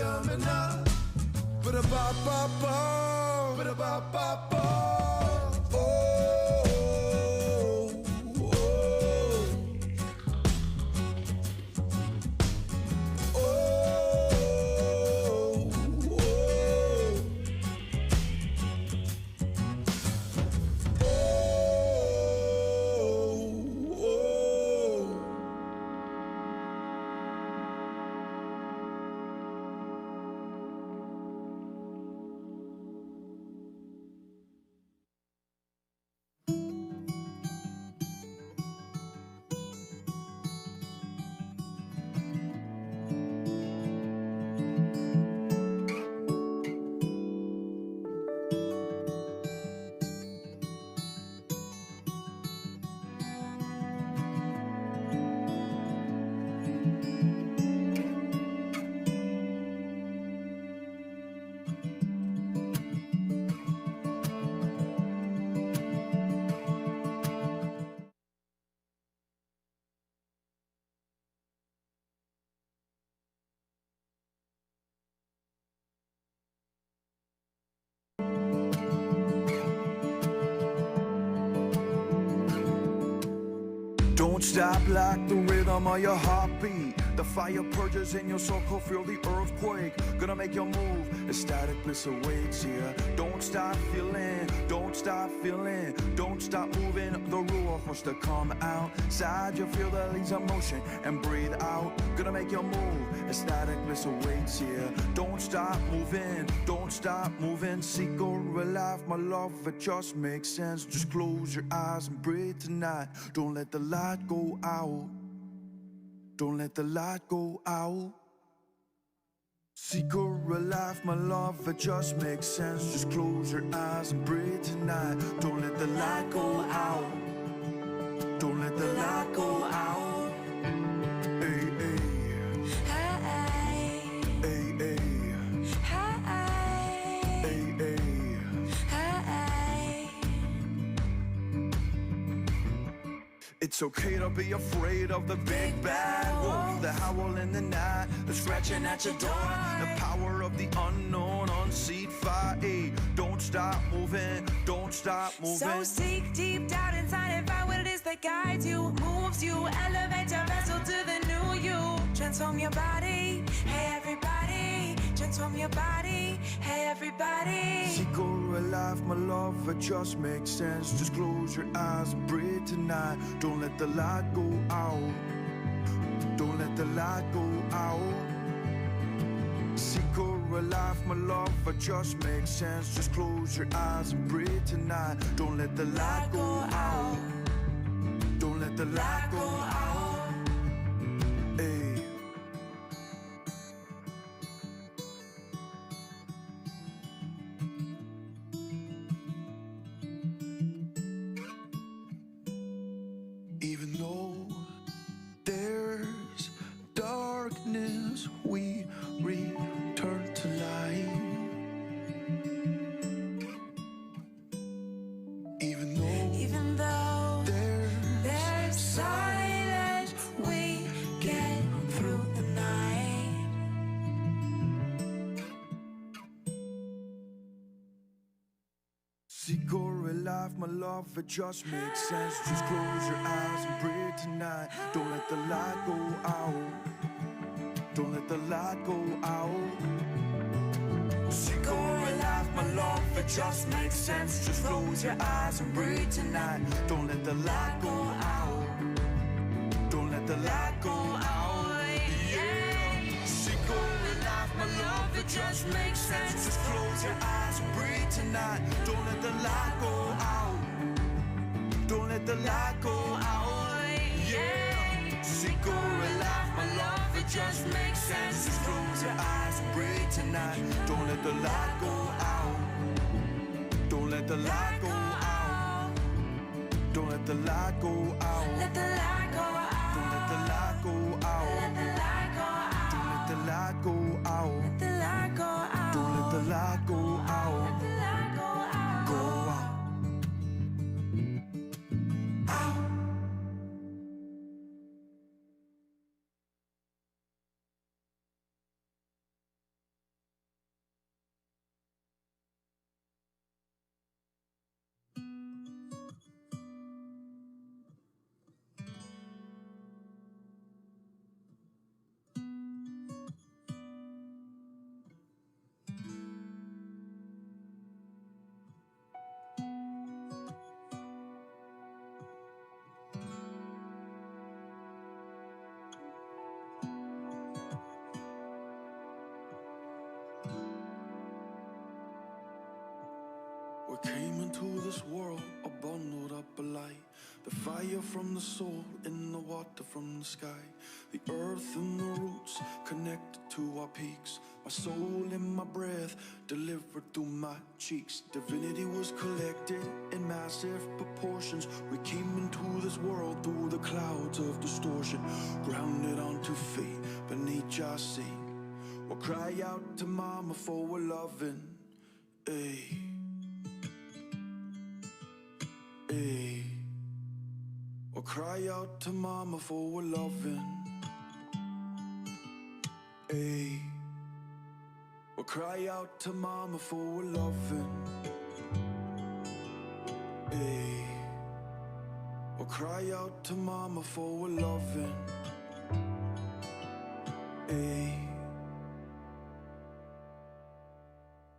Yamana, ba-da-ba-ba-ba, ba-da-ba-ba-ba. Don't stop like the rhythm of your heartbeat. The fire purges in your soul, feel the earthquake. Gonna make you move, ecstatic bliss awaits here. Don't stop feeling, don't stop feeling. Don't stop moving, the ruach wants to come outside. You feel the leaves of motion and breathe out. Gonna make you move, ecstatic bliss awaits here. Don't stop moving, don't stop moving. Seek or alive, my love, it just makes sense. Just close your eyes and breathe tonight. Don't let the light go out. Don't let the light go out. Seek or alive, my love, it just makes sense. Just close your eyes and breathe tonight. Don't let the light go out. Don't let the light go out. Hey, hey. Hey, hey. Hey, hey. It's okay to be afraid of the big bad wolf, the howl in the night, the scratching at your door, the power of the unknown, unseat fire. Don't stop moving, don't stop moving. So seek deep down inside and find what it is that guides you, moves you, elevate your vessel to the new you. Transform your body, hey everybody. Transform your body, hey everybody. Seek or alive, my love, it just makes sense. Just close your eyes and breathe tonight. Don't let the light go out. Don't let the light go out. Seek or alive, my love, it just makes sense. Just close your eyes and breathe tonight. Don't let the light go out. Don't let the light go out. Hey. Even though there's darkness, we return to light. Even though there's silence, we get through the night. Seek or alive, my love, it just makes sense. Just close your eyes and breathe tonight. Don't let the light go out. Don't let the light go out. Seek or alive, my love, it just makes sense. Just close your eyes and breathe tonight. Don't let the light go out. Don't let the light go out. Yeah. Seek or alive, my love, it just makes sense. Just close your eyes and breathe tonight. Don't let the light go out. Don't let the light go out. Yeah. Seek or alive, my love, it just makes sense. Just close your eyes and breathe tonight. Don't let the light go out. Don't let the light go out. Don't let the light go out. Let the light go out. Don't let the light go out. Let the light go out. Don't let the light go out. Let the light go out. Don't let the light go out. Let the light go out. Go out. We came into this world all bundled up alight. The fire from the soul in the water from the sky. The earth and the roots connected to our peaks. My soul and my breath delivered through my cheeks. Divinity was collected in massive proportions. We came into this world through the clouds of distortion, grounded onto feet beneath your seat. We'll cry out to mama for a loving. Ayy, ayy. We'll cry out to mama for a loving. Ayy. We'll cry out to mama for a loving. Ayy. We'll cry out to mama for a loving. Ayy.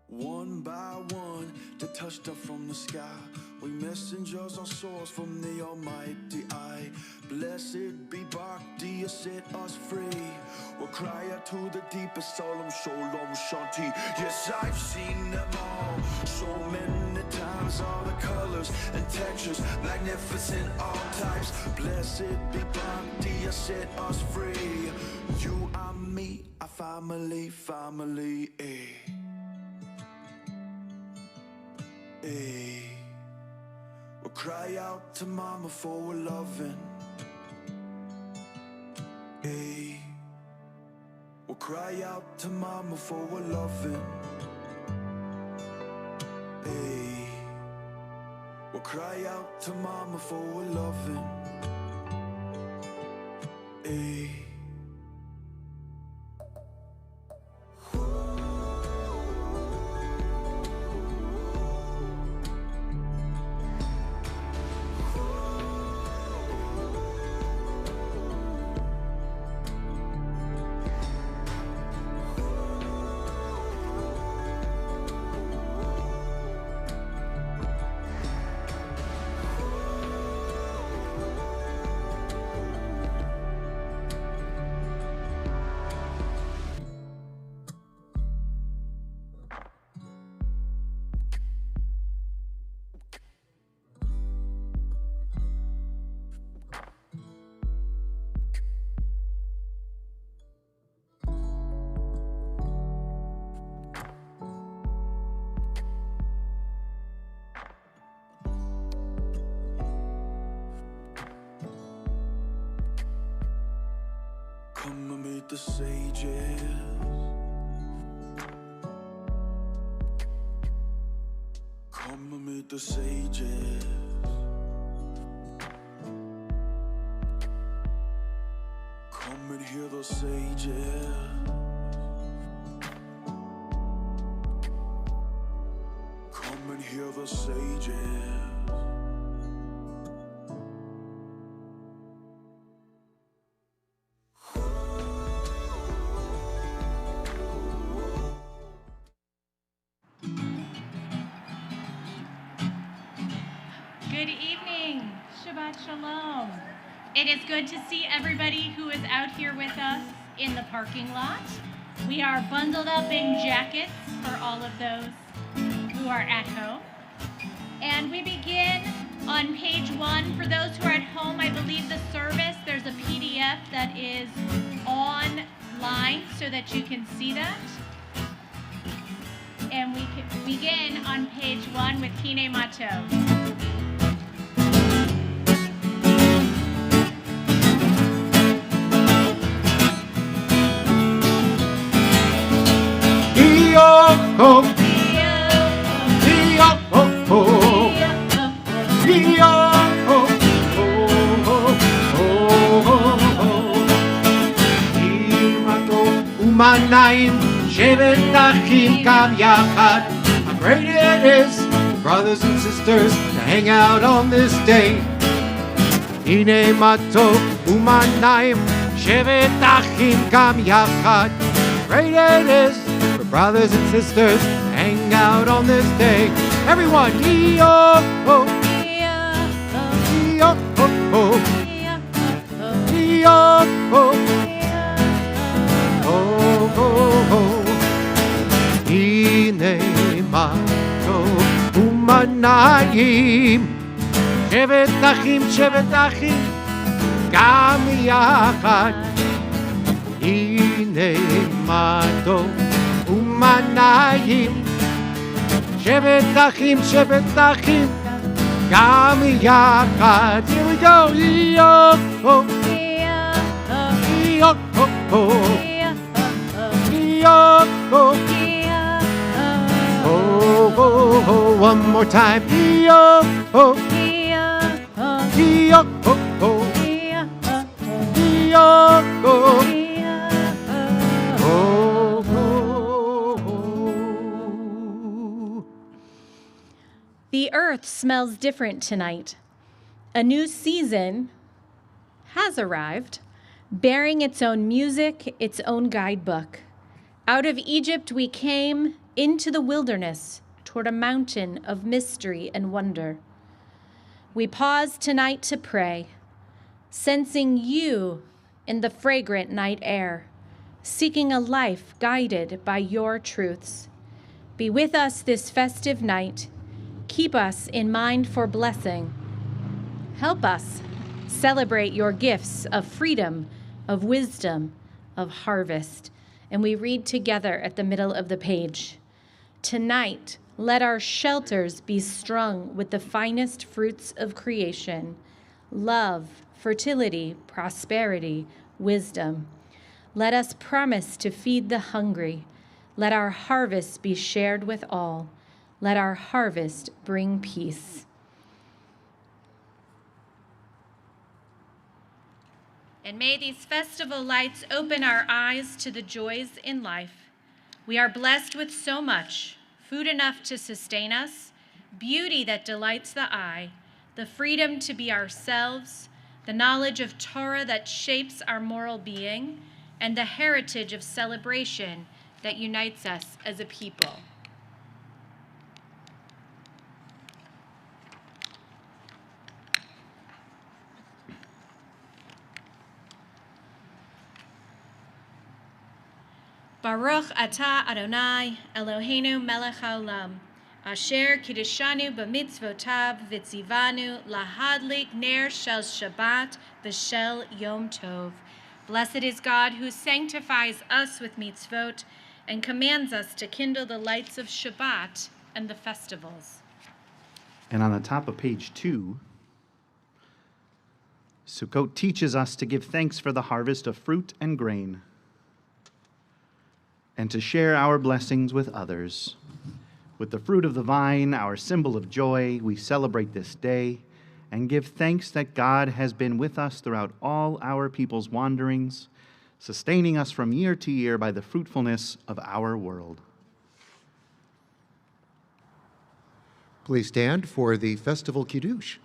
One by one, they touched up from the sky. We messengers are sourced from the almighty eye. Blessed be Bhakti, you set us free. We'll cry out to the deepest solemn shalom shanti. Yes, I've seen them all so many times. All the colors and textures, magnificent all types. Blessed be Bhakti, you set us free. You and me, a family, family, eh. Ayy. We'll cry out to mama for a loving. Ayy. We'll cry out to mama for a loving. Ayy. We'll cry out to mama for a loving. Ayy. Come and meet the sages. Come and meet the sages. Come and hear the sages. Come and hear the sages. Good evening, Shabbat Shalom. It is good to see everybody who is out here with us in the parking lot. We are bundled up in jackets for all of those who are at home. And we begin on page 1. For those who are at home, I believe the service, there's a PDF that is online so that you can see that. And we can begin on page 1 with Kine Mato. Umanayim, Shevet Achim Kam Yachad. How great it is, brothers and sisters, to hang out on this day. Hine Mato Umanayim, Shevet Achim Kam Yachad. Great it is for brothers and sisters to hang out on this day. Everyone, E-O-O, E-O-O, E-O-O. Hine Mato Umanayim ובניים, שבט אחים, גם יחד. הנה מה טוב ומה נעים, שבט אחים, גם יחד. Here we go. Yo-ho, yo-ho, yo-ho. Oh, oh, oh, one more time. Yo-ho, yo-ho, yo-ho. The earth smells different tonight. A new season has arrived, bearing its own music, its own guidebook. Out of Egypt we came into the wilderness toward a mountain of mystery and wonder. We pause tonight to pray, sensing you in the fragrant night air, seeking a life guided by your truths. Be with us this festive night. Keep us in mind for blessing. Help us celebrate your gifts of freedom, of wisdom, of harvest. And we read together at the middle of the page. Tonight, let our shelters be strung with the finest fruits of creation: love, fertility, prosperity, wisdom. Let us promise to feed the hungry. Let our harvest be shared with all. Let our harvest bring peace. And may these festival lights open our eyes to the joys in life. We are blessed with so much: food enough to sustain us, beauty that delights the eye, the freedom to be ourselves, the knowledge of Torah that shapes our moral being, and the heritage of celebration that unites us as a people. Baruch atah Adonai Eloheinu melech haolam, asher kiddushanu b'mitzvotav v'tzivanu lahadlik ner shel Shabbat v'shel Yom Tov. Blessed is God who sanctifies us with mitzvot and commands us to kindle the lights of Shabbat and the festivals. And on the top of page 2, Sukkot teaches us to give thanks for the harvest of fruit and grain, and to share our blessings with others. With the fruit of the vine, our symbol of joy, we celebrate this day and give thanks that God has been with us throughout all our people's wanderings, sustaining us from year to year by the fruitfulness of our world. Please stand for the festival Kiddush.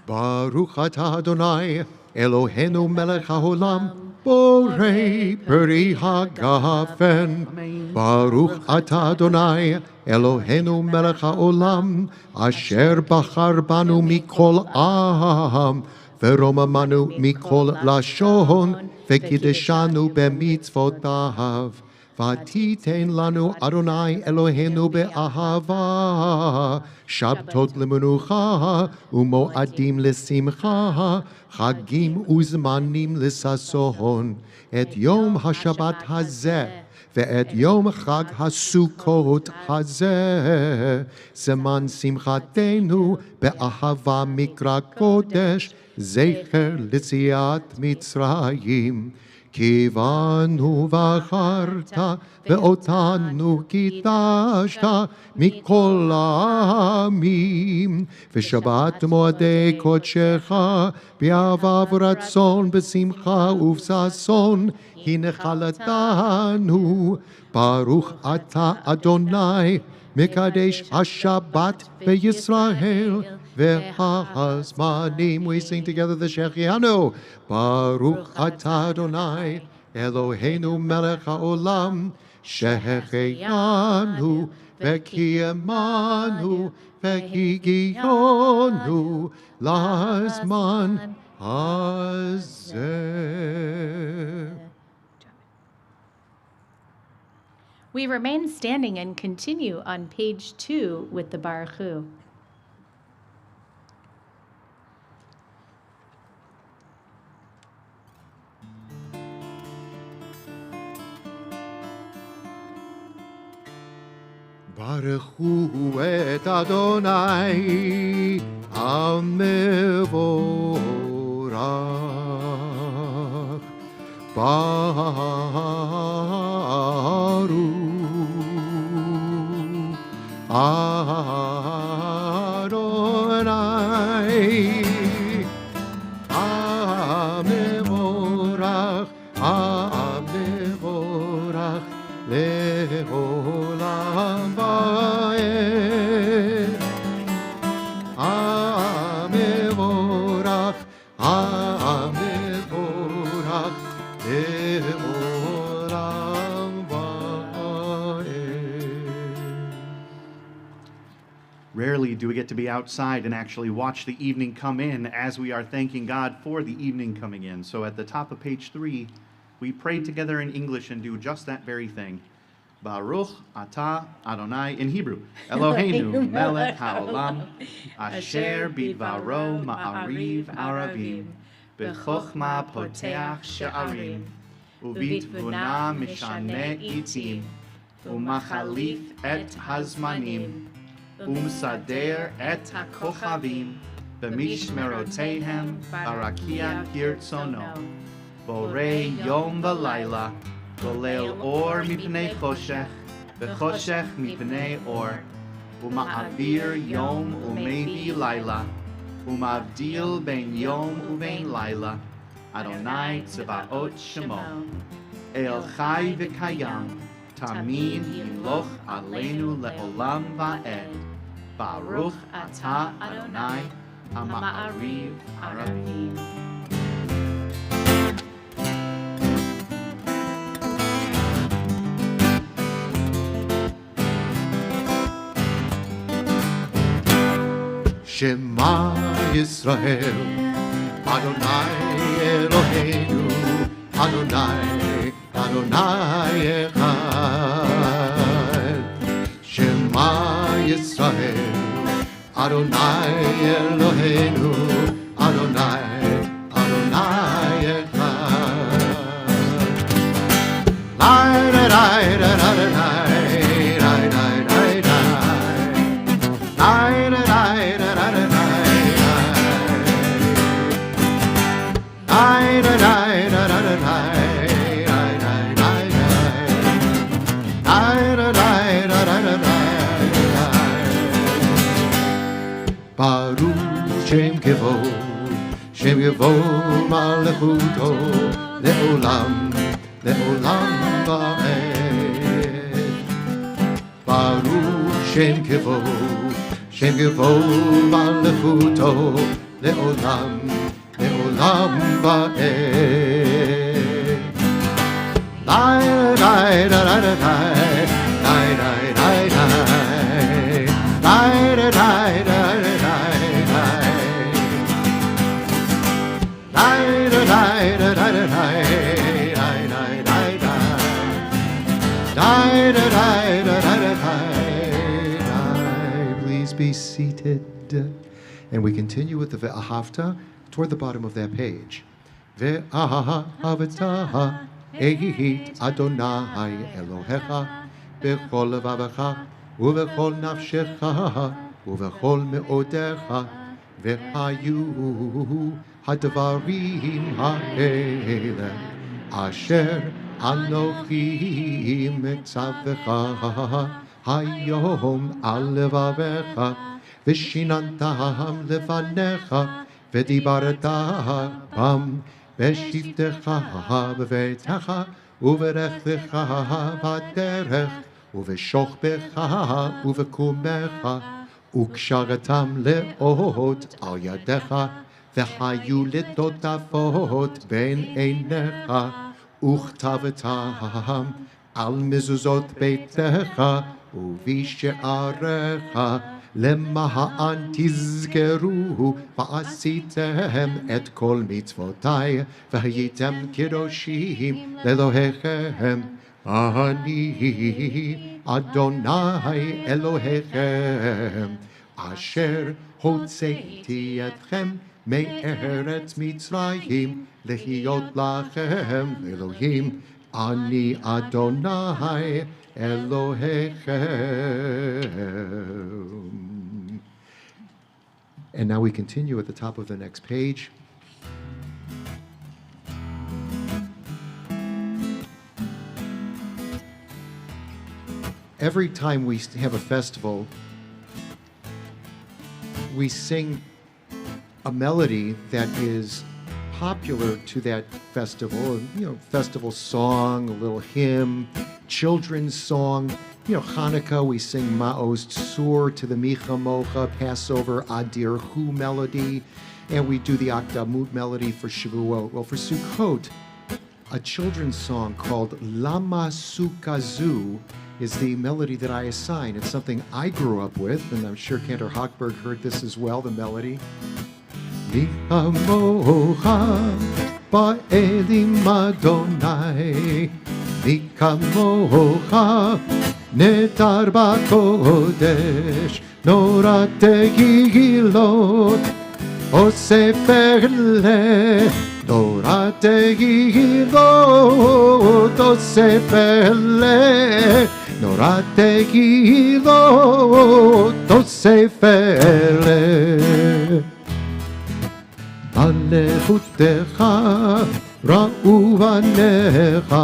Baruch atah Adonai Eloheinu melech haolam, borei peri hagafen. Baruch atah Adonai Eloheinu melech haolam, asher bachar banu mikol am, veromamanu mikol lashon, vekideshanu bemitzvotav. Vatiten lanu Adonai Eloheinu be'ahava, Shabtot lemenucha, umoadim lesimcha, chagim uzmanim lesason, et yom haShabbat hazeh, ve'et yom chag haSukkot hazeh, zeman simchatenu be'ahava mikra kodesh, zecher litziat Mitzrayim. Kivanu vacharta ve'otanu kitashta mikol ha'amim v'shabbat moadei kodshecha b'avav ratzon b'simcha uv'sason hinechalatanu Baruch ata Adonai Mekadesh HaShabbat ve'Yisrael ve'ha'azmanim. We sing together the Shechianu. Baruch atah Adonai Eloheinu melech haolam, Shechianu ve'kiyemanu ve'higionu lazman hazeh. We remain standing and continue on page 2 with the Baruch Hu. Baruch Hu et Adonai HaMevorach Baruch Adonai HaMevorach HaMevorach Le'olam va'ed HaMevorach HaMevorach Le'olam va'ed. Rarely do we get to be outside and actually watch the evening come in as we are thanking God for the evening coming in. So at the top of page 3, we pray together in English and do just that very thing. Baruch atah Adonai, in Hebrew, Eloheinu melech haolam, asher bidvaro ma'ariv aravim, b'chochma poteach she'arim, ubitvuna mishane itim, umachalif et hazmanim, umsader et hakochavim, b'mishmerotehem barakia kirtzono. Borei yom v'layla, golel or mipnei choshech, v'choshech mipnei or, uma'avir yom umevi layla, umavdil ben yom uben layla, Adonai tzvaot shemo. El chai v'kayam, tamid yimloch aleinu le'olam va'ed, Baruch atah Adonai, ha'ma'ariv aravim. Shema Yisrael, Adonai Eloheinu, Adonai, Adonai Echad. Shema Yisrael, Adonai Eloheinu, Adonai, Adonai Echad. Lai da da da da da da. Baruch Shem Kevod, Shem Kevod Malechuto, Le'olam, Le'olam va'ed. Baruch Shem Kevod, Shem Kevod Malechuto, Le'olam, Le'olam va'ed. Lai lai da da da da, lai lai lai lai, lai da da da. Please be seated. And we continue with the Ve'ahavta toward the bottom of that page. Ve'ahavta et Adonai Elohecha b'chol levavecha u'v'chol nafshecha u'v'chol me'odecha ve'hayu הדברים האלה אשר אנוכי מצווך היום על לבבך ושיננתם לפניך ודיברת בם בשבתך בביתך וברכתך בדרך ובשוכבך ובקומך וקשרתם לאות על ידך והיו לטוטפות בין עיניך, וכתבתם על מזוזות ביתך ובשעריך, למען תזכרו ועשיתם את כל מצוותיי והייתם קדושים לאלוהיכם. אני אדוני אלוהיכם אשר הוצאתי אתכם מארץ מצרים להיות לכם אלוהים. אני אדוני אלוהיכם. And now we continue at the top of the next page. Every time we have a festival, we sing a melody that is popular to that festival, festival song, a little hymn, children's song. Hanukkah, we sing Ma'oz Tzur to the Micha Mocha, Passover, Adir Hu melody, and we do the Akdamut melody for Shavuot. Well, for Sukkot, a children's song called Lama Sukkazu is the melody that I assign. It's something I grew up with, and I'm sure Cantor Hochberg heard this as well, the melody. Micha Mocha ba'elim Adonai, Micha Mocha netar ba'kodesh, Nora tehilot osef le, Nora tehilot osef le, Nora tehilot osef le. מלכותך ראו בניך,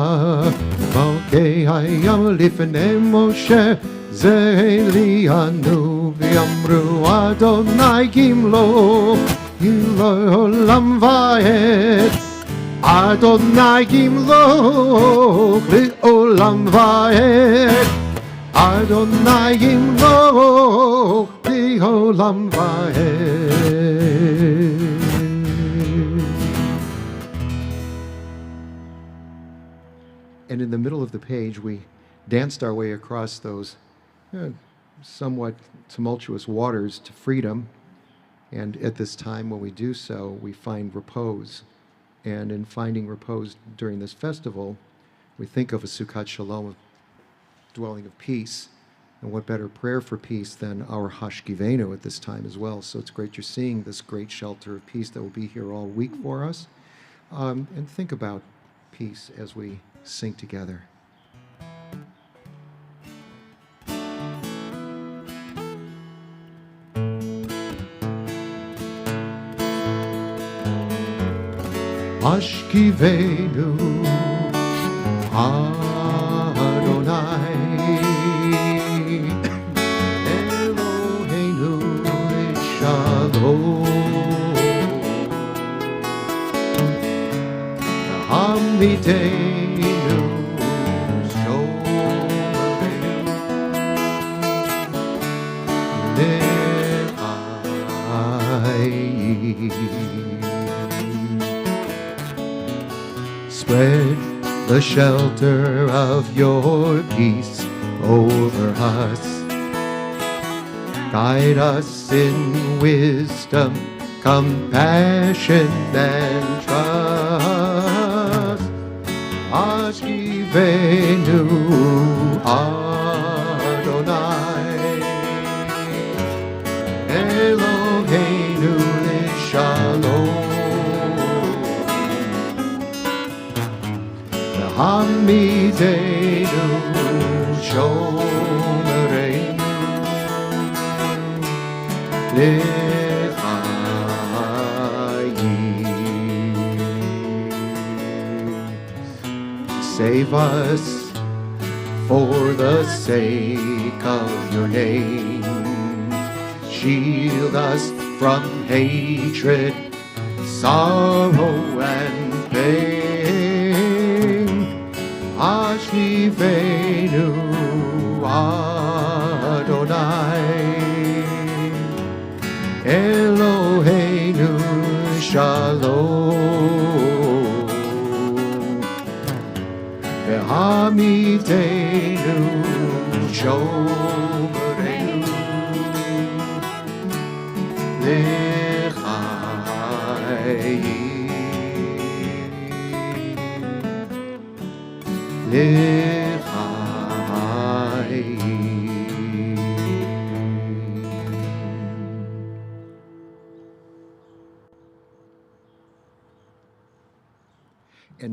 מלכי הים לפני משה זה הליאנו, ויאמרו אדוני גמלו לעולם ועד, אדוני גמלו לעולם ועד, אדוני גמלו לעולם ועד. And in the middle of the page, we danced our way across those somewhat tumultuous waters to freedom. And at this time, when we do so, we find repose. And in finding repose during this festival, we think of a Sukkot Shalom, a dwelling of peace. And what better prayer for peace than our Hashkivenu at this time as well. So it's great you're seeing this great shelter of peace that will be here all week for us. And think about peace as we sing together. Hashkivenu Adonai Eloheinu Shalom Hamidenu Spread the shelter of your peace over us. Guide us in wisdom, compassion, and trust. Hashkivenu Adonai Eloheinu Shalom Hamidenu Shomereinu L'chaim. Save us for the sake of your name. Shield us from hatred, sorrow, and pain. Hashkivenu Adonai Eloheinu Shalom Ve'hamidenu Shomereinu And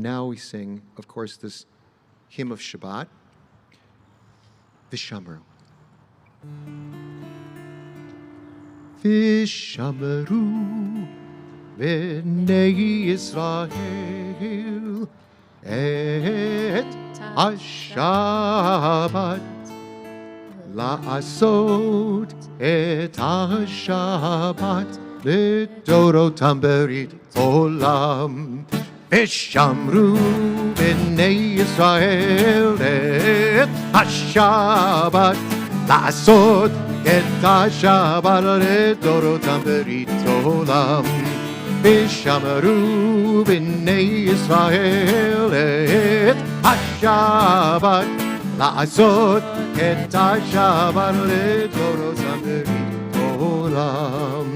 now we sing, of course, this hymn of Shabbat, Vishamru. Vishamru b'nei Yisrael et HaShabbat la'asot et HaShabbat לדורותם ברית עולם. ושמרו בני ישראל את השבת, לעשות את השבת לדורותם ברית עולם. ושמרו בני ישראל את השבת, לעשות את השבת לדורותם ברית עולם.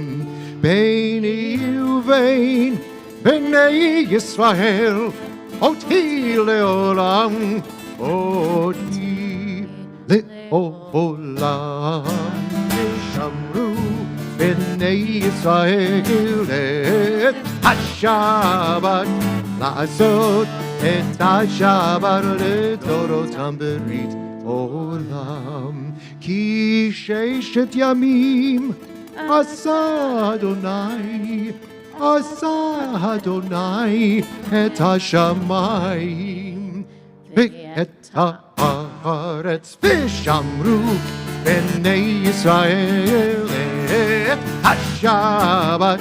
ביני ובין בני ישראל, אותי לעולם, אותי לעולם. ושמרו בני ישראל את השבת, לעשות את השבת לדורותם ברית עולם. כי ששת ימים עשה אדוני, עשה אדוני את השמיים ואת הארץ. ושמרו בני ישראל את השבת,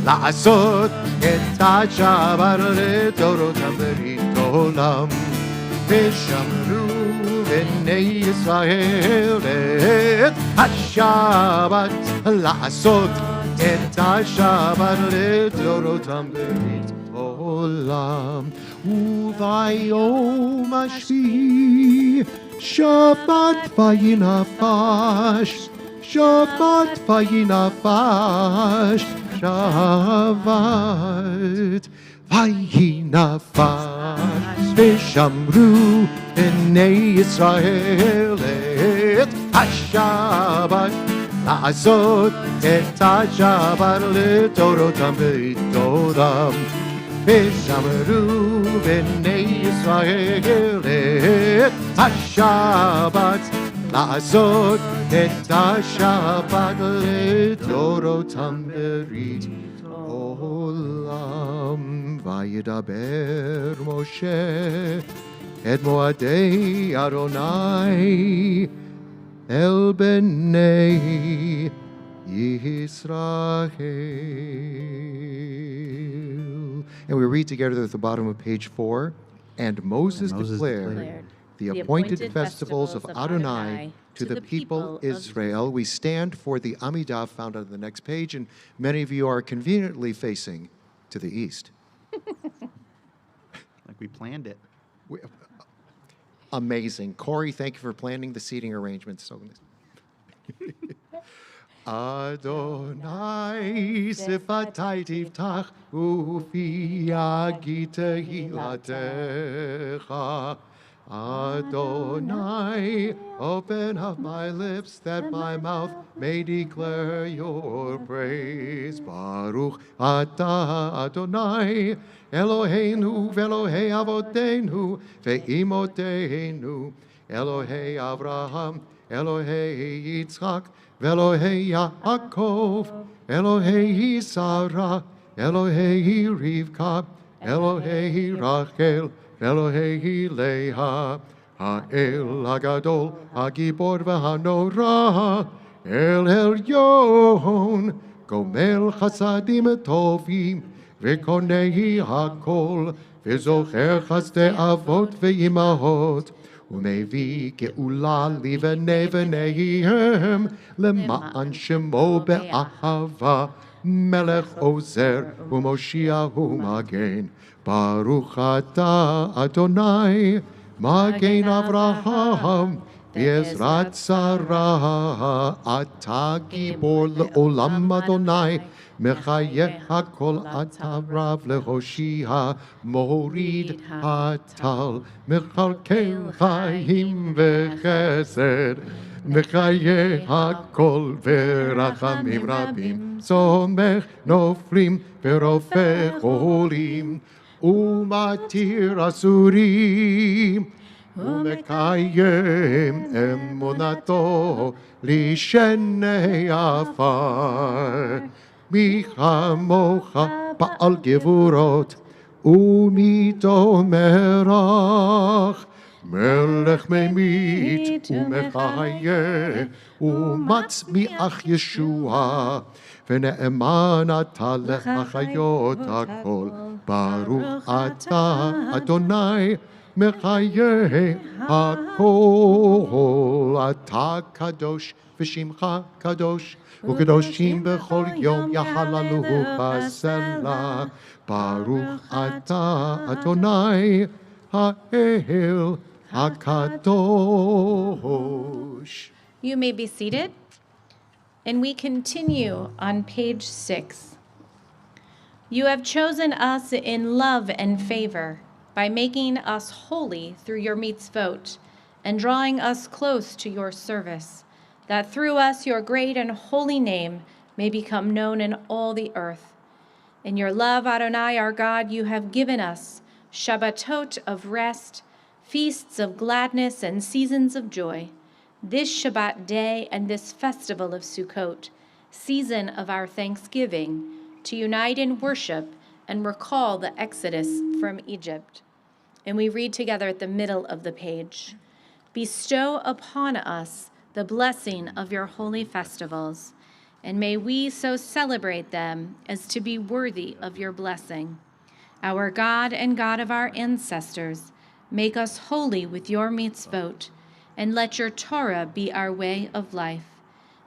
לעשות את השבת לדורותם ברית עולם. ושמרו בני ישראל את השבת, לעשות את השבת לדורותם ברית עולם. וביום השביעי שבת וינפש, שבת וינפש, שבת וינפש. ושמרו בני ישראל את השבת, לעשות את השבת לדורותם ברית עולם. ושמרו בני ישראל את השבת, לעשות את השבת לדורותם ברית עולם. וידבר משה את מועדי אדוני אל בני Yisrael. And we read together at the bottom of page 4. And Moses declared the appointed festivals of Adonai to the people Israel. We stand for the Amidah found on the next page, and many of you are conveniently facing to the east. Like we planned it. Amazing. Corey, thank you for planning the seating arrangements. So Adonai sifatai tiftach ufi yagi tehilatecha. Adonai, open up my lips that my mouth may declare your praise. Baruch atah Adonai, Eloheinu ve'Elohei avotenu ve'imotenu, Elohei Avraham, Elohei Yitzchak, ve'Elohei Yaakov, Elohei Sarah, Elohei Rivka, Elohei Rachel, Elohei Leah, Ha'el Hagadol, Hagibor v'Hanora, El Elyon, Gomel Chasadim Tovim, V'Konei Hakol, V'Zocher Chasdei Avot v'Imahot, U'Mevi Ge'ula Livnei V'neihem, Le'ma'an Shemo Be'ahava, Melech Ozer, U'Moshiach Magen. Baruch atah Adonai, Magen Avraham, בעזרת שרה, אתה גיבור לעולם אדוני, מחיה הכל אתה רב להושיע, מוריד הטל, מקלקל חיים וחסד, מחיה הכל ורחמים רבים, צומח נופלים ורופא חולים, ומתיר אסורים, ומקיים אמונתו לשני עפר. מי כמוך בעל גבורות ומתומרך, מלך ממית ומחיה ומצמיח ישועה, ונאמן אתה לחיות הכל. ברוך אתה אדוני מחיה הכל. אתה קדוש ושמך קדוש, וקדושים בכל יום יחללוהו בסלע. ברוך אתה אדוני האל הקדוש. You may be seated. And we continue on page 6. You have chosen us in love and favor by making us holy through your mitzvot and drawing us close to your service, that through us your great and holy name may become known in all the earth. In your love, Adonai, our God, you have given us Shabbatot of rest, feasts of gladness, and seasons of joy. This Shabbat day and this festival of Sukkot, season of our thanksgiving, to unite in worship and recall the exodus from Egypt. And we read together at the middle of the page. Bestow upon us the blessing of your holy festivals, and may we so celebrate them as to be worthy of your blessing. Our God and God of our ancestors, make us holy with your mitzvot, and let your Torah be our way of life.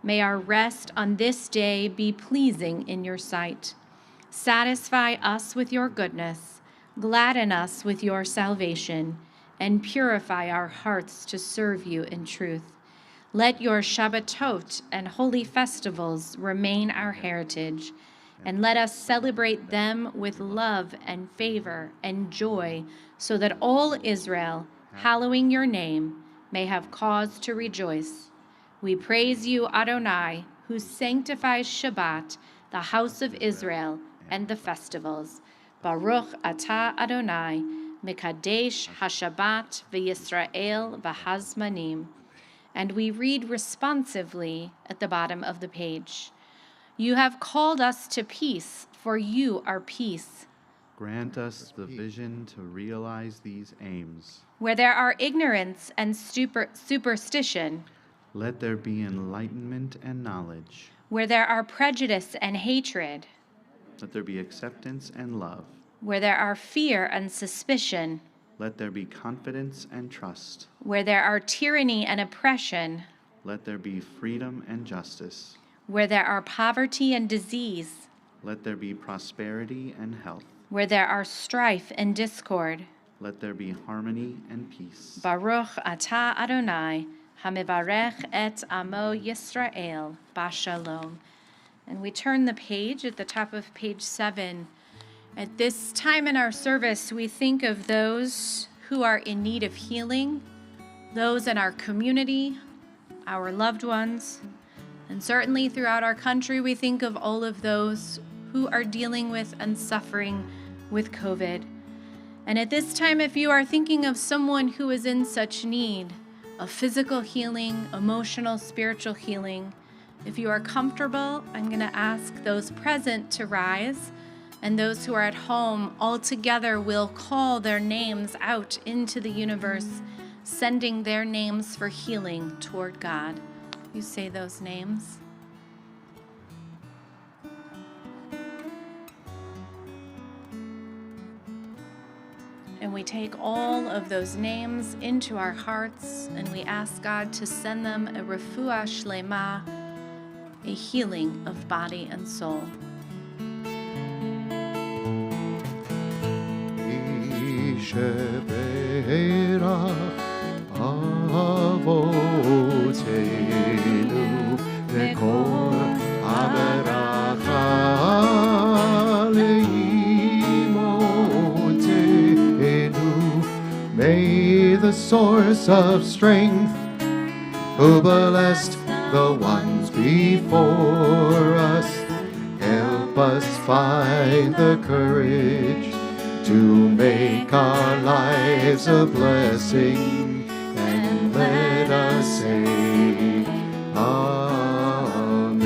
May our rest on this day be pleasing in your sight. Satisfy us with your goodness, gladden us with your salvation, and purify our hearts to serve you in truth. Let your Shabbatot and holy festivals remain our heritage, and let us celebrate them with love and favor and joy, so that all Israel, hallowing your name, may have cause to rejoice. We praise you, Adonai, who sanctifies Shabbat, the house of Israel, and the festivals. Baruch atah Adonai, Mekadesh HaShabbat v'Yisrael v'Hazmanim. And we read responsively at the bottom of the page. You have called us to peace, for you are peace. Grant us the vision to realize these aims. Where there are ignorance and superstition, Let there be enlightenment and knowledge. where there are prejudice and hatred, Let there be acceptance and love. where there are fear and suspicion, Let there be confidence and trust. where there are tyranny and oppression, Let there be freedom and justice. where there are poverty and disease, Let there be prosperity and health. where there are strife and discord. Let there be harmony and peace. Baruch atah Adonai, hamivarech et amo Yisrael, bashalom. And we turn the page at the top of page 7. At this time in our service, we think of those who are in need of healing, those in our community, our loved ones, and certainly throughout our country, we think of all of those who are dealing with and suffering with COVID. And at this time, if you are thinking of someone who is in such need of physical healing, emotional, spiritual healing, if you are comfortable, I'm going to ask those present to rise, and those who are at home all together will call their names out into the universe, sending their names for healing toward God. You say those names. And we take all of those names into our hearts, and we ask God to send them a refuah shlema, a healing of body and soul. Ishe berach avo source of strength, who blessed the ones before us. Help us find the courage to make our lives a blessing, and let us say Amen.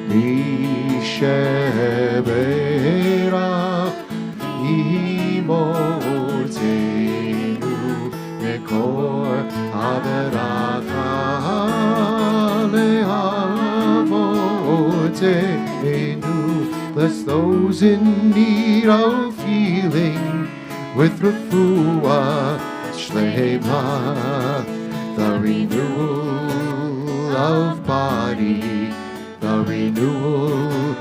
Misheberach imotenu mekor haberach le'avotenu. Bless those in need of healing with refuah shlema, the renewal of body, the renewal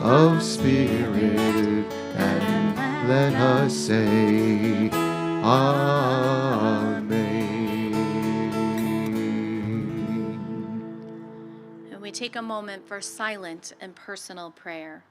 of spirit, and let us say Amen. And we take a moment for silent and personal prayer.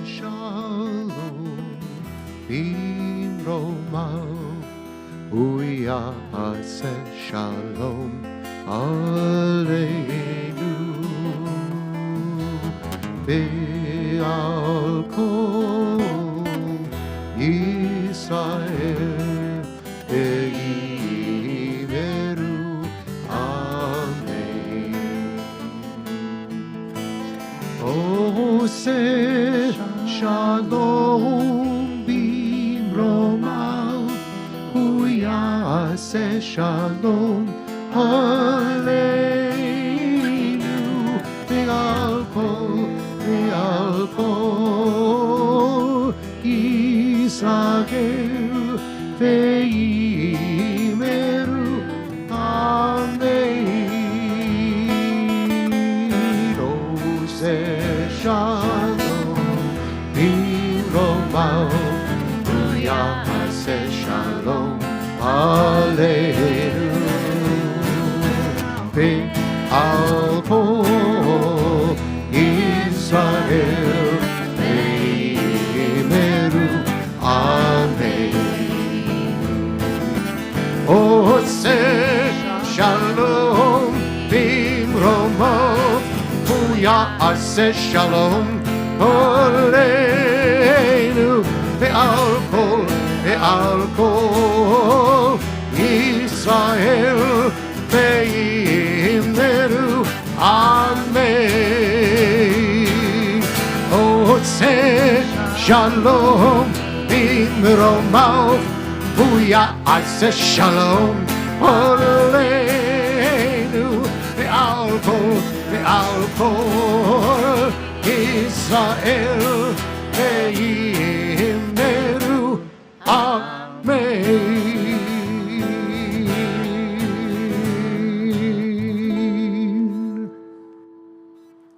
Shalom, Bimromav, Uyase Shalom, Aleinu, Be'al Kol Yisrael, Be'imeru, Amen. Ose Shalom Bimromav, Uyase Shalom Aleinu, Be'al Kol Yisrael, Ve'imeru, Amen. Ose Shalom Bimromav, Uyase Shalom Aleinu, Be'al Kol Yisrael, Ve'imeru, Amen. Ose Shalom Bimromav, Uyase Shalom Aleinu, Be'al Kol Yisrael, Ve'imeru, Amen. Ose Shalom Bimromav, Uyase Shalom Aleinu, Be'al Kol Yisrael, Ve'imeru, Amen.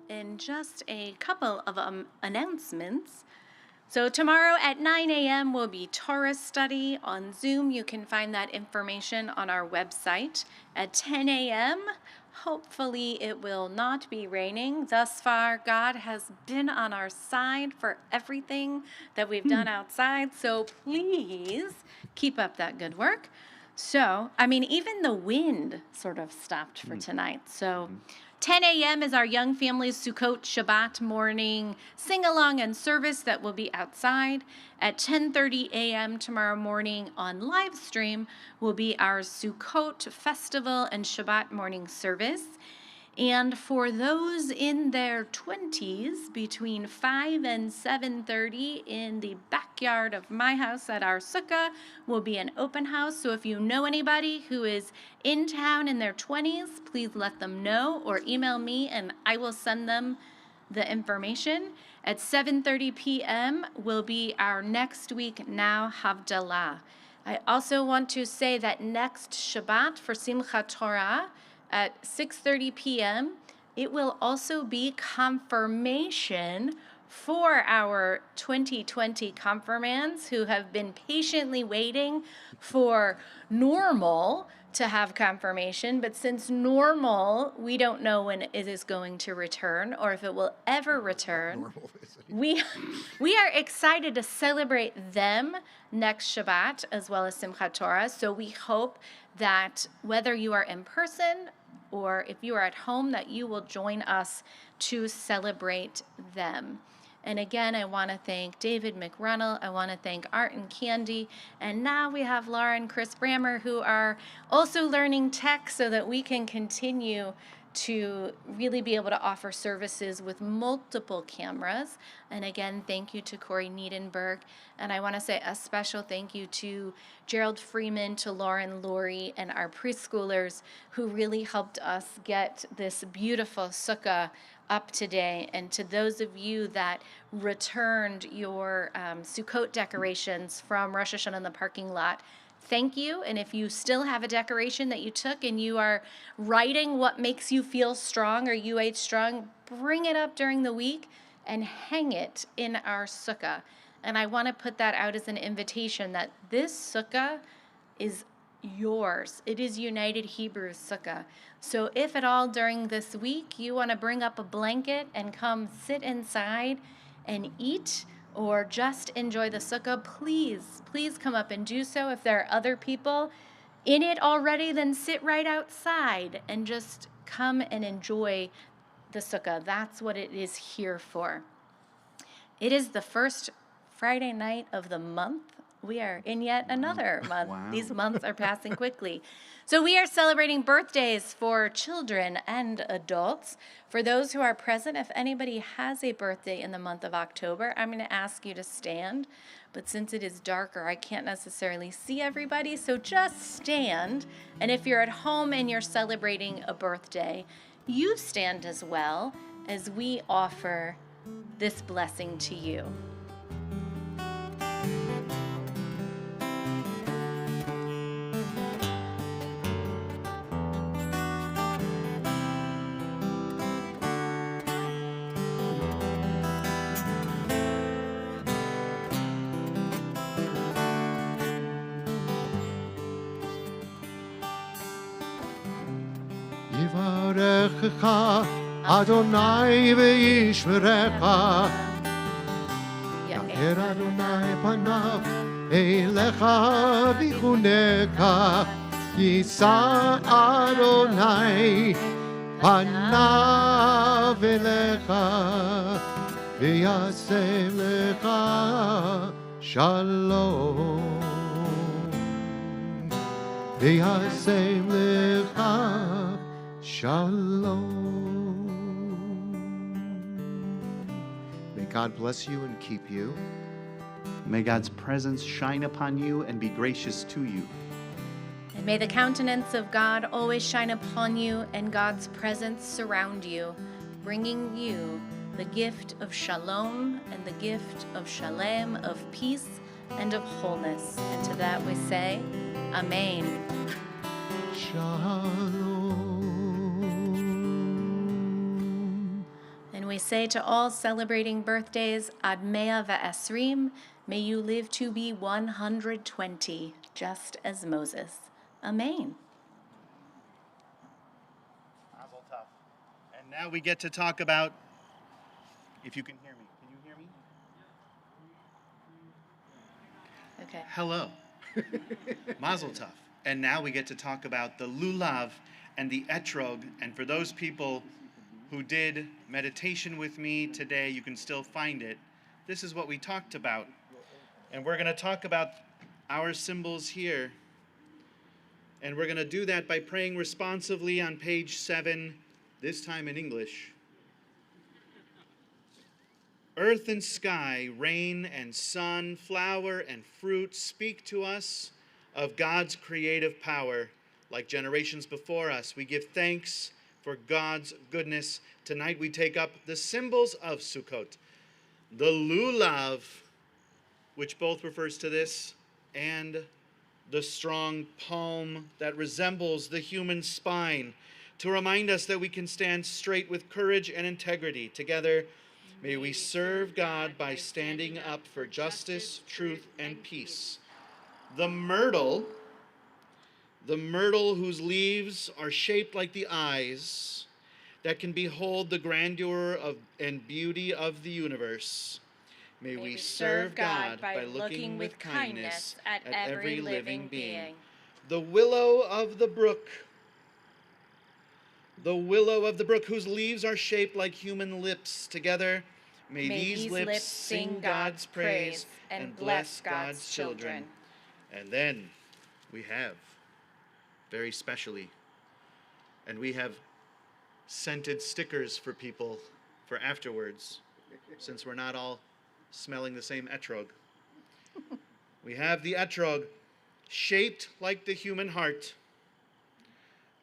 And just a couple of announcements. So tomorrow at 9 a.m. will be Torah study on Zoom. You can find that information on our website. At 10 a.m., Hopefully it will not be raining. Thus far, God has been on our side for everything that we've done outside. So please keep up that good work. So, I mean, even the wind sort of stopped for tonight. So 10 a.m. is our Young Families Sukkot Shabbat morning sing-along and service that will be outside. At 10:30 a.m. tomorrow morning on live stream will be our Sukkot Festival and Shabbat morning service. And for those in their 20s, between 5 and 7:30 in the backyard of my house at our sukkah will be an open house. So if you know anybody who is in town in their 20s, please let them know or email me and I will send them the information. At 7:30 p.m. will be our next week Now Havdalah. I also want to say that next Shabbat for Simchat Torah, at 6:30 p.m., it will also be confirmation for our 2020 confirmands who have been patiently waiting for normal to have confirmation. But since normal, we don't know when it is going to return or if it will ever return. We are excited to celebrate them next Shabbat as well as Simchat Torah. So we hope that whether you are in person or if you are at home, that you will join us to celebrate them. And again, I want to thank David McRunnell. I want to thank Art and Candy. And now we have Laura and Chris Brammer who are also learning tech so that we can continue to really be able to offer services with multiple cameras. And again, thank you to Corey Niedenberg. And I want to say a special thank you to Gerald Freeman, to Lauren Laurie, and our preschoolers who really helped us get this beautiful sukkah up today. And to those of you that returned your Sukkot decorations from Rosh Hashanah in the parking lot, thank you. And if you still have a decoration that you took and you are writing what makes you feel strong or UH strong, bring it up during the week and hang it in our sukkah. And I want to put that out as an invitation that this sukkah is yours. It is United Hebrew Sukkah. So if at all during this week you want to bring up a blanket and come sit inside and eat, or just enjoy the sukkah, please come up and do so. If there are other people in it already, then sit right outside and just come and enjoy the sukkah. That's what it is here for. It is the first Friday night of the month. We are in yet another month. Wow. These months are passing quickly. So we are celebrating birthdays for children and adults. For those who are present, if anybody has a birthday in the month of October, I'm going to ask you to stand. But since it is darker, I can't necessarily see everybody, so just stand. And if you're at home and you're celebrating a birthday, you stand as well as we offer this blessing to you. Yivarechecha Adonai ve'yishmerecha Yaher Adonai panav elecha v'chuneka Yisa Adonai panav elecha v'yasem lecha shalom v'yasem lecha shalom. May God bless you and keep you. May God's presence shine upon you and be gracious to you. And may the countenance of God always shine upon you and God's presence surround you, bringing you the gift of shalom and the gift of shalem, of peace and of wholeness. And to that we say, Amen. Shalom. And we say to all celebrating birthdays, Ad Mea V'Esrim, may you live to be 120, just as Moses. Amen. Now we get to talk about, if you can hear me. Can you hear me? Okay. Hello. Mazel tov. And now we get to talk about the lulav and the etrog. And for those people who did meditation with me today, you can still find it. This is what we talked about. And we're going to talk about our symbols here. And we're going to do that by praying responsively on page 7, this time in English. Earth and sky, rain and sun, flower and fruit speak to us of God's creative power. Like generations before us, we give thanks for God's goodness. Tonight we take up the symbols of Sukkot. The lulav, which both refers to this, and the strong palm that resembles the human spine, to remind us that we can stand straight with courage and integrity. Together, may we serve God by standing up for justice, truth, and peace. The myrtle whose leaves are shaped like the eyes that can behold the grandeur and beauty of the universe. May we serve God by looking with kindness at every living being. The willow of the brook, whose leaves are shaped like human lips. Together, may these lips sing God's praise and bless God's children. And then we have, very specially, and we have scented stickers for people for afterwards, since we're not all smelling the same etrog. We have the etrog, shaped like the human heart.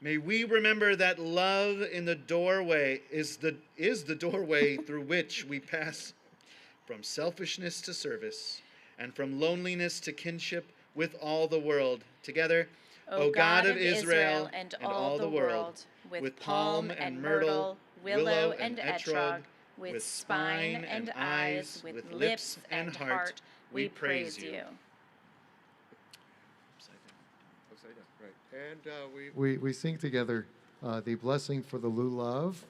May we remember that love in the doorway is the doorway through which we pass from selfishness to service and from loneliness to kinship with all the world. Together, O God of Israel and all the world, with palm and myrtle, willow and etrog, with spine and eyes, with lips and heart, we praise you. Upside down, right. And we sing together the blessing for the lulav.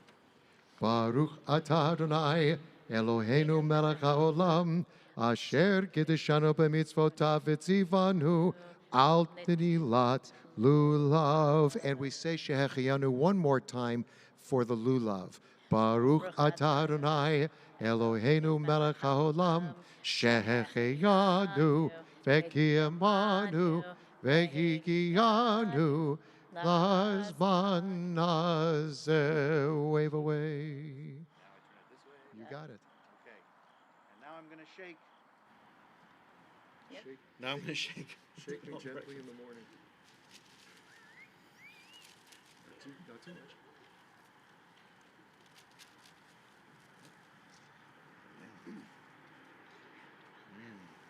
Baruch atah Adonai Eloheinu melech haolam asher kiddushanu b'mitzvotav v'tzivanu al tenilat lulav. And we say Shehecheyanu one more time for the lulav. Baruch atah Adonai Eloheinu melech haolam Shehecheyanu v'kiyamanu v'higianu lazman hazeh. Wave away. You got it. Okay. And now I'm going to shake. Yep. Now I'm going to shake. Shake me gently in the morning. Not too much.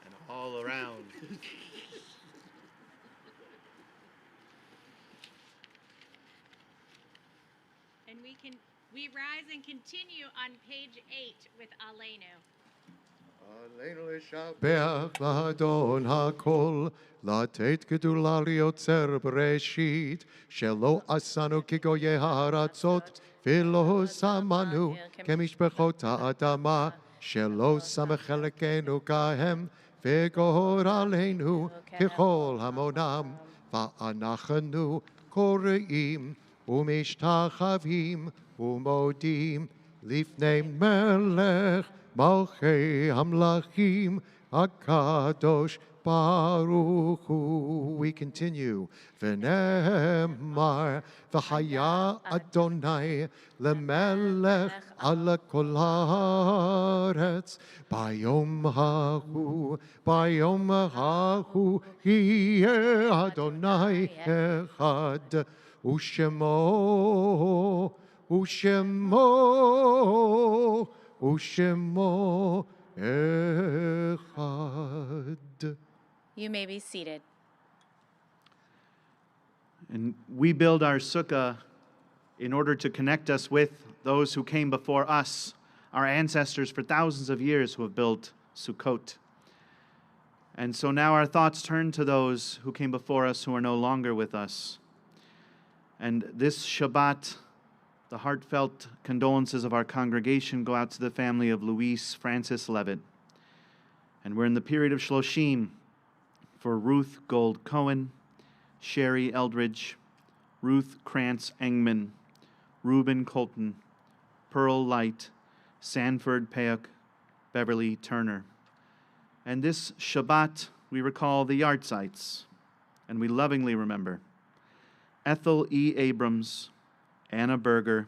And all around. And we rise and continue on page 8 with Aleinu. עלינו לשבח לאדון הכל, לתת גדולה ליוצר בראשית, שלא עשנו כגויי הארצות, ולא שמנו כמשפחות האדמה, שלא שם חלקנו כהם, וגורלנו ככל המונם, ואנחנו קוראים ומשתחווים ומודים לפני מלך מלכי המלכים הקדוש ברוך הוא. We continue. ונאמר והיה אדוני למלך על כל הארץ ביום ההוא יהיה אדוני אחד ושמו echad. You may be seated. And we build our sukkah in order to connect us with those who came before us, our ancestors for thousands of years who have built Sukkot. And so now our thoughts turn to those who came before us who are no longer with us. And this Shabbat, The heartfelt condolences of our congregation go out to the family of Luis Francis Levitt. And we're in the period of Shloshim for Ruth Gold Cohen, Sherry Eldridge, Ruth Krantz Engman, Reuben Colton, Pearl Light, Sanford Payuk, Beverly Turner. And this Shabbat, we recall the Yartzites, and we lovingly remember Ethel E. Abrams, Anna Berger,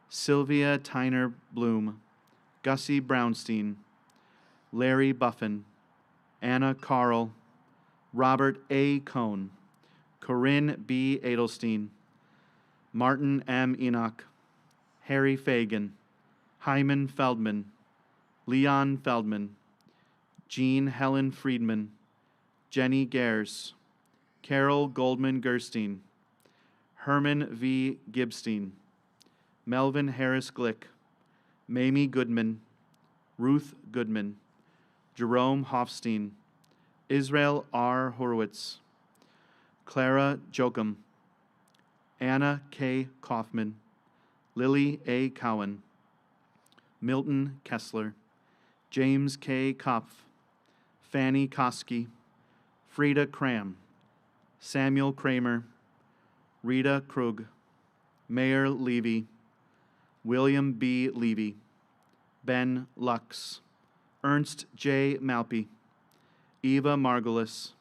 Sylvia Tyner Bloom, Gussie Brownstein, Larry Buffin, Anna Carl, Robert A. Cohn, Corinne B. Edelstein, Martin M. Enoch, Harry Fagan, Hyman Feldman, Leon Feldman, Jean Helen Friedman, Jenny Gers, Carol Goldman Gerstein, Herman V. Gibstein, Melvin Harris Glick, Mamie Goodman, Ruth Goodman, Jerome Hofstein, Israel R. Horowitz, Clara Jochum, Anna K. Kaufman, Lily A. Cowan, Milton Kessler, James K. Kopf, Fanny Koski, Frida Cram, Samuel Kramer, Rita Krug, Mayor Levy, William B. Levy, Ben Lux, Ernst J. Malpe, Eva Margulis,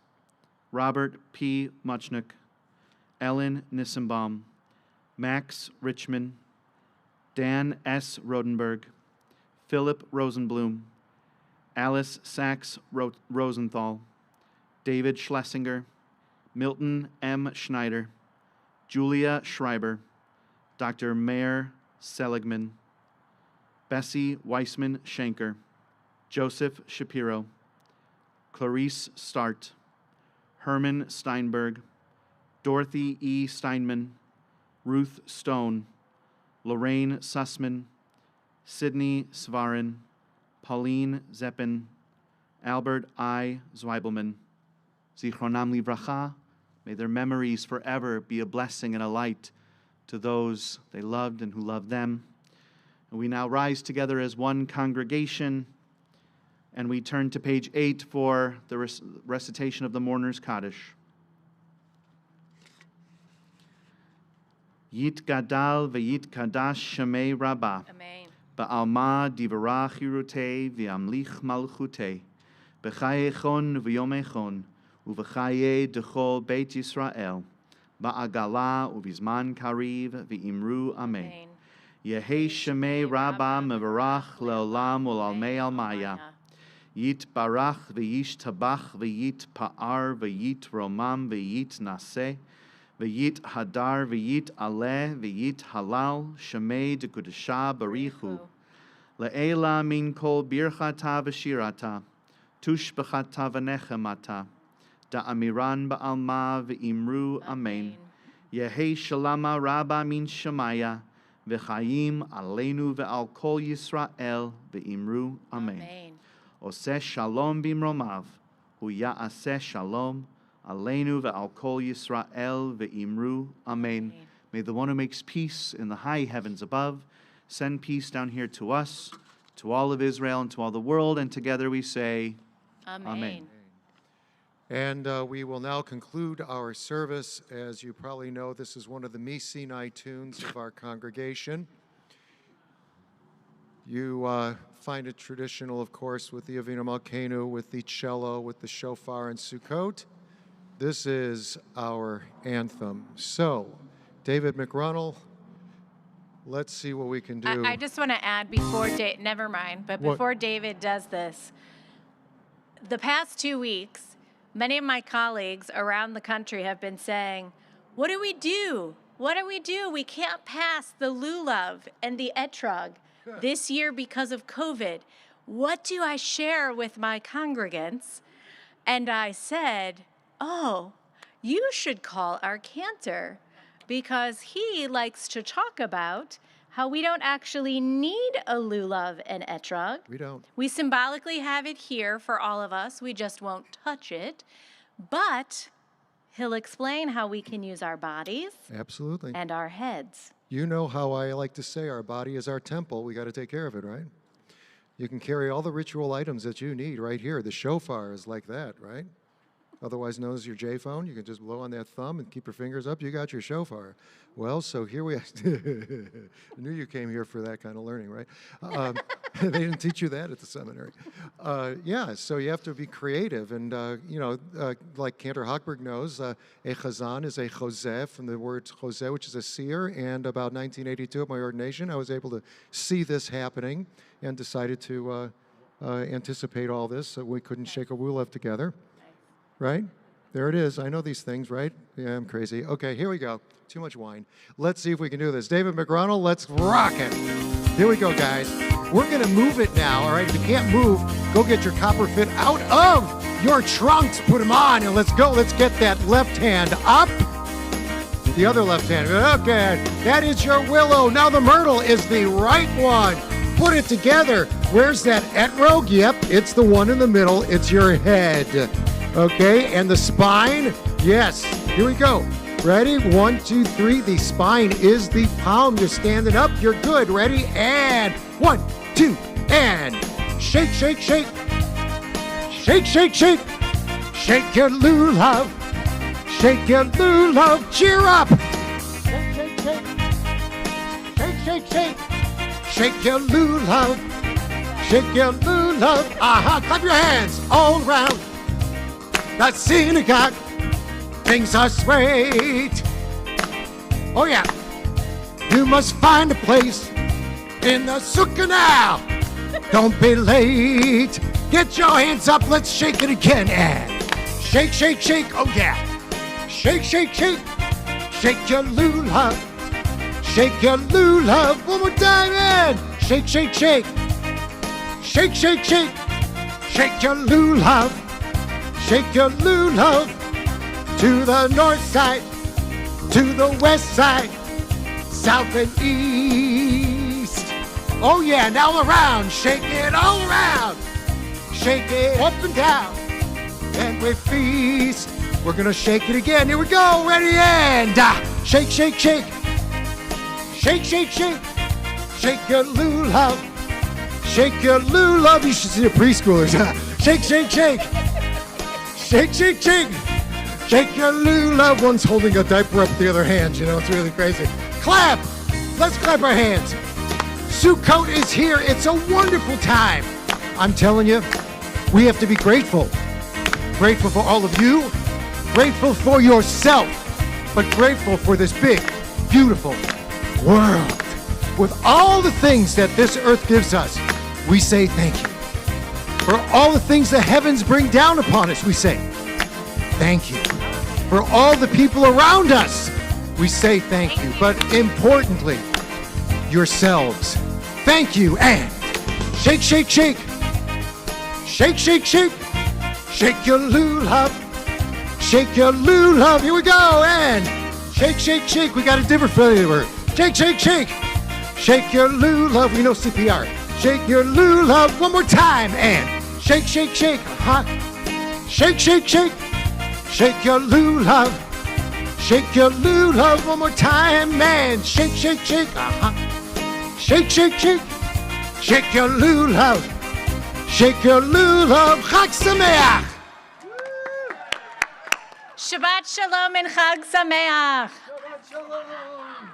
Robert P. Muchnick, Ellen Nissenbaum, Max Richmond, Dan S. Rodenberg, Philip Rosenblum, Alice Sachs Rosenthal, David Schlesinger, Milton M. Schneider, Julia Schreiber, Dr. Meir Seligman, Bessie Weissman Schenker, Joseph Shapiro, Clarice Start, Herman Steinberg, Dorothy E. Steinman, Ruth Stone, Lorraine Sussman, Sydney Svarin, Pauline Zeppin, Albert I. Zweibelman. Zichronam livracha. May their memories forever be a blessing and a light to those they loved and who loved them. And we now rise together as one congregation, and we turn to page 8 for the recitation of the Mourner's Kaddish. Yit gadal v'yit kadash shemei rabbah. Amen. Ba'alma divara chirutei v'amlich malchutei. B'chaye chon v'yom echon. U'v'chaye dechol Beit Yisrael. Ba'agala u'vizman kariv v'imru amen. Yehei shemei rabbah mevarach le'olam u'lalmei almaya. Yit barach v'yish tabach v'yit pa'ar v'yit romam v'yit naseh. V'yit hadar v'yit aleh v'yit halal shemei dekudesha barichu. Le'ela min kol birchata v'shirata. Tushbechata v'nechemata. Da'amiran ba'alma v'imru amen. Yehei shalama rabba min shemaya. V'chayim aleinu ve'al kol Yisrael v'imru amen. Oseh shalom bimromav. Hu ya'aseh shalom. Aleinu ve'al kol Yisrael ve'imru amen. May the one who makes peace in the high heavens above send peace down here to us, to all of Israel, and to all the world. And together we say, Amen. And we will now conclude our service. As you probably know, this is one of the Misinai tunes of our congregation. You find it traditional, of course, with the Avinu Malkeinu, with the cello, with the shofar and Sukkot. This is our anthem. So, David McRunnell, let's see what we can do. I just want to add before never mind, but before David does this, the past 2 weeks, many of my colleagues around the country have been saying, what do we do? What do we do? We can't pass the lulav and the etrog this year because of COVID. What do I share with my congregants? And I said, oh, you should call our cantor because he likes to talk about how we don't actually need a lulav and etrog. We don't. We symbolically have it here for all of us. We just won't touch it. But he'll explain how we can use our bodies Absolutely. and our heads. You know how I like to say our body is our temple. We got to take care of it, right? You can carry all the ritual items that you need right here. The shofar is like that, right? Otherwise known as your J-phone. You can just blow on that thumb and keep your fingers up. You got your shofar. Well, so here we are. I knew you came here for that kind of learning, right? They didn't teach you that at the seminary. Yeah, so you have to be creative. And, like Cantor Hochberg knows, a chazan is a choseh, from the word choseh, which is a seer. And about 1982 at my ordination, I was able to see this happening and decided to anticipate all this so we couldn't shake a lulav together. Right? There it is. I know these things, right? Yeah, I'm crazy. Okay, here we go. Too much wine. Let's see if we can do this. David McRonald, let's rock it. Here we go, guys. We're going to move it now, all right? If you can't move, go get your copper fit out of your trunks. Put them on, and let's go. Let's get that left hand up. The other left hand. Okay, that is your willow. Now the myrtle is the right one. Put it together. Where's that etrog? Yep, it's the one in the middle. It's your head. Okay, and the spine, yes, here we go. Ready? 1, 2, 3. The spine is the palm. You're standing up. You're good. Ready? And 1, 2, and shake, shake, shake. Shake, shake, shake. Shake your lulav. Shake your lulav. Cheer up. Shake, shake, shake. Shake, shake, shake. Shake your lulav. Shake your lulav. Aha, clap your hands all around. The synagogue, things are straight. Oh yeah, you must find a place in the Sukkot now. Don't be late. Get your hands up, let's shake it again. And shake, shake, shake, oh yeah. Shake, shake, shake, shake your lulav. Shake your lulav, one more time, and shake, shake, shake. Shake, shake, shake, shake your lulav. Shake your lulav to the north side, to the west side, south and east. Oh yeah, now around, shake it all around. Shake it up and down, and we feast. We're gonna shake it again. Here we go, ready, and shake, shake, shake. Shake, shake, shake. Shake your lulav. Shake your lulav. You should see the preschoolers. Shake, shake, shake. Shake, shake, shake. Shake your lulav. One's holding a diaper up with the other hand. You know, it's really crazy. Clap. Let's clap our hands. Sukkot is here. It's a wonderful time. I'm telling you, we have to be grateful. Grateful for all of you. Grateful for yourself. But grateful for this big, beautiful world. With all the things that this earth gives us, we say thank you. For all the things the heavens bring down upon us, we say thank you. For all the people around us, we say thank you. But importantly, yourselves, thank you. And shake, shake, shake. Shake, shake, shake. Shake your lulav. Shake your lulav. Here we go. And shake, shake, shake. We got a different flavor. Shake, shake, shake. Shake your lulav. We know CPR. Shake your lulav. One more time. And shake, shake, shake. Shake, shake, shake. Shake your lulav. Shake your lulav. One more time. And shake, shake, shake. Shake, shake, shake. Shake your lulav. Shake your lulav. Chag Sameach. Shabbat Shalom and Chag Sameach. Shabbat Shalom.